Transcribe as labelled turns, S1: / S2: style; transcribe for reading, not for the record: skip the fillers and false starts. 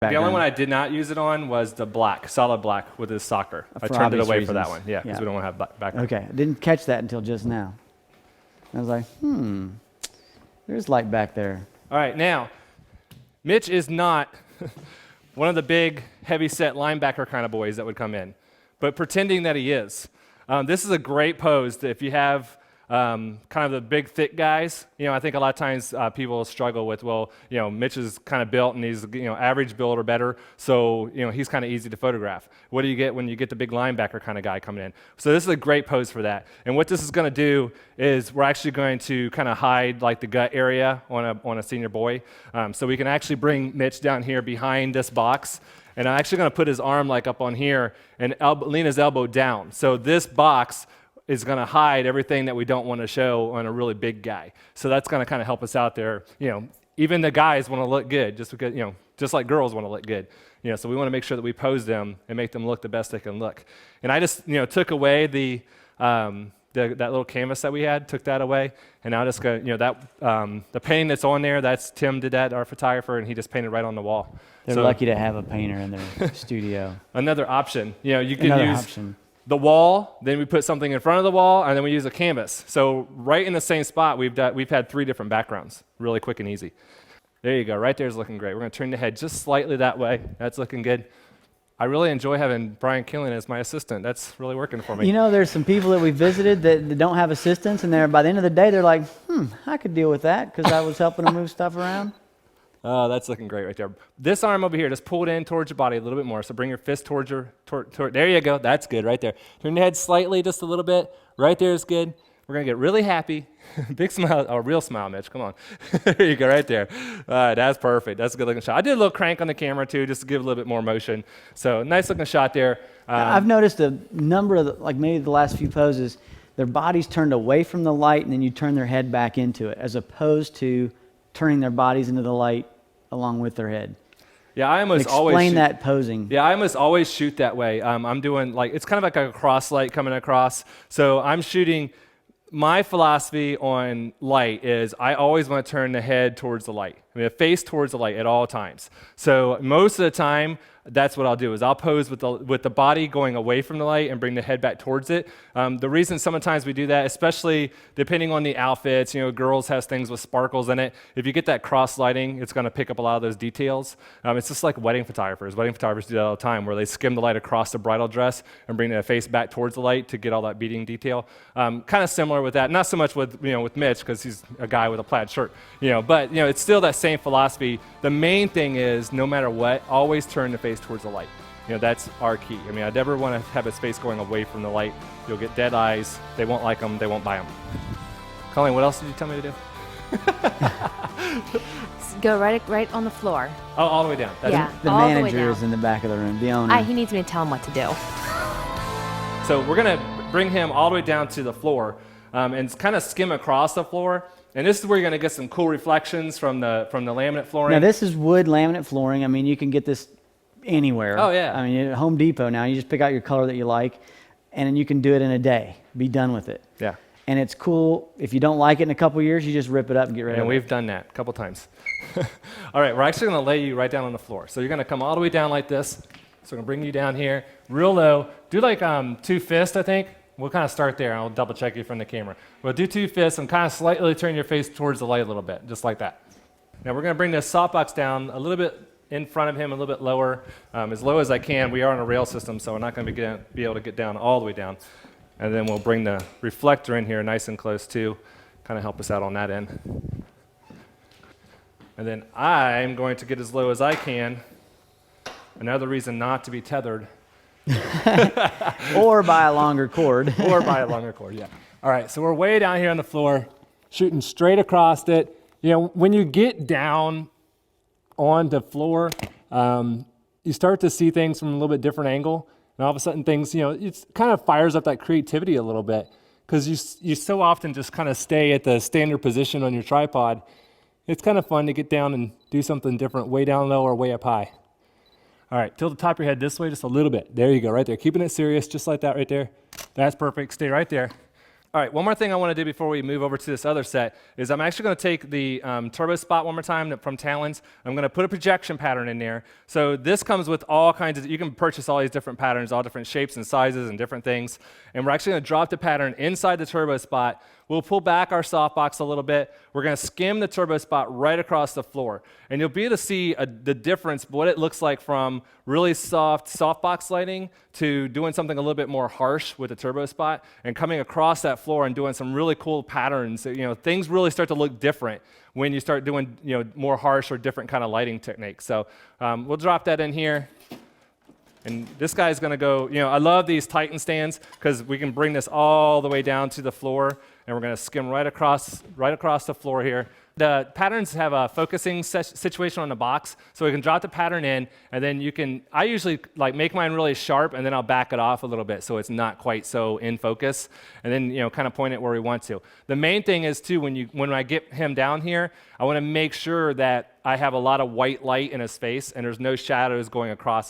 S1: The only one I did not use it on was the black, solid black with his soccer. I turned it away for that one. Yeah, because we don't want to have background.
S2: Okay, I didn't catch that until just now. I was like, there's light back there.
S1: All right, now, Mitch is not one of the big, heavy-set linebacker kind of boys that would come in, but pretending that he is. This is a great pose that if you have kind of the big, thick guys. I think a lot of times people struggle with, Mitch is kind of built and he's, average build or better, so, he's kind of easy to photograph. What do you get when you get the big linebacker kind of guy coming in? So this is a great pose for that. And what this is going to do is we're actually going to kind of hide like the gut area on a senior boy. So we can actually bring Mitch down here behind this box. And I'm actually going to put his arm like up on here and lean his elbow down. So this box is going to hide everything that we don't want to show on a really big guy. So that's going to kind of help us out there. Even the guys want to look good, just because, just like girls want to look good. So we want to make sure that we pose them and make them look the best they can look. And I just, took away that little canvas that we had, took that away, and now just go, the painting that's on there, that's Tim did that, our photographer, and he just painted right on the wall.
S2: They're lucky to have a painter in their studio.
S1: Another option, you could use the wall, then we put something in front of the wall, and then we use a canvas. So right in the same spot, we've had 3 different backgrounds, really quick and easy. There you go, right there's looking great. We're going to turn the head just slightly that way. That's looking good. I really enjoy having Brian Killian as my assistant. That's really working for me.
S2: There's some people that we visited that don't have assistants, and by the end of the day, they're like, I could deal with that because I was helping them move stuff around.
S1: Oh, that's looking great right there. This arm over here, just pull it in towards your body a little bit more. So bring your fist towards there you go. That's good right there. Turn your head slightly just a little bit. Right there is good. We're going to get really happy. Big smile, a real smile, Mitch. Come on. There you go, right there. All right, that's perfect. That's a good looking shot. I did a little crank on the camera too, just to give a little bit more motion. So nice looking shot there.
S2: I've noticed a number of, maybe the last few poses, their body's turned away from the light and then you turn their head back into it, as opposed to turning their bodies into the light along with their head.
S1: Yeah, I almost always
S2: explain that posing.
S1: Yeah, I almost always shoot that way. I'm doing it's kind of like a cross light coming across. So I'm shooting. My philosophy on light is I always want to turn the head towards the light. The face towards the light at all times. So most of the time, that's what I'll do is I'll pose with the body going away from the light and bring the head back towards it. The reason sometimes we do that, especially depending on the outfits, girls has things with sparkles in it. If you get that cross lighting, it's going to pick up a lot of those details. It's just like wedding photographers. Wedding photographers do that all the time, where they skim the light across the bridal dress and bring the face back towards the light to get all that beading detail. Kind of similar with that. Not so much with with Mitch because he's a guy with a plaid shirt. But it's still that same philosophy. The main thing is no matter what, always turn the face towards the light. That's our key. I never want to have his face going away from the light. You'll get dead eyes. They won't like them. They won't buy them. Colleen, what else did you tell me to do?
S3: Go right on the floor.
S1: Oh, all the way down.
S3: Yeah,
S2: the manager is in the back of the room, the owner.
S3: He needs me to tell him what to do.
S1: So we're going to bring him all the way down to the floor and kind of skim across the floor. And this is where you're going to get some cool reflections from the laminate flooring.
S2: Now, this is wood laminate flooring. You can get this anywhere.
S1: Oh, yeah.
S2: At Home Depot now, you just pick out your color that you like, and then you can do it in a day. Be done with it.
S1: Yeah.
S2: And it's cool. If you don't like it in a couple years, you just rip it up and get rid of it.
S1: And we've done that a couple times. All right, we're actually going to lay you right down on the floor. So you're going to come all the way down like this. So we're going to bring you down here, real low. Do like 2 fists, I think. We'll kind of start there, and I'll double check you from the camera. We'll do 2 fists and kind of slightly turn your face towards the light a little bit, just like that. Now we're going to bring this softbox down a little bit in front of him, a little bit lower, as low as I can. We are on a rail system, so we're not going to be able to get down all the way down. And then we'll bring the reflector in here nice and close too, kind of help us out on that end. And then I'm going to get as low as I can. Another reason not to be tethered.
S2: Or by a longer cord.
S1: Or by a longer cord, yeah. All right, so we're way down here on the floor, shooting straight across it. When you get down on the floor, you start to see things from a little bit different angle. And all of a sudden things, it kind of fires up that creativity a little bit because you so often just kind of stay at the standard position on your tripod. It's kind of fun to get down and do something different, way down low or way up high. All right, tilt the top of your head this way just a little bit. There you go, right there. Keeping it serious, just like that right there. That's perfect. Stay right there. All right, one more thing I want to do before we move over to this other set is I'm actually going to take the turbo spot one more time from Talons. I'm going to put a projection pattern in there. So this comes with all kinds of, you can purchase all these different patterns, all different shapes and sizes and different things. And we're actually going to drop the pattern inside the turbo spot. We'll pull back our softbox a little bit. We're going to skim the turbo spot right across the floor. And you'll be able to see the difference, what it looks like from really soft softbox lighting to doing something a little bit more harsh with the turbo spot and coming across that floor and doing some really cool patterns. You know, things really start to look different when you start doing, you know, more harsh or different kind of lighting techniques. So we'll drop that in here. And this guy's going to go, you know, I love these Titan stands because we can bring this all the way down to the floor, and we're going to skim right across the floor here. The patterns have a focusing situation on the box, so we can drop the pattern in, and then you can, I usually like make mine really sharp, and then I'll back it off a little bit so it's not quite so in focus, and then, you know, kind of point it where we want to. The main thing is too, when I get him down here, I want to make sure that I have a lot of white light in his face, and there's no shadows going across his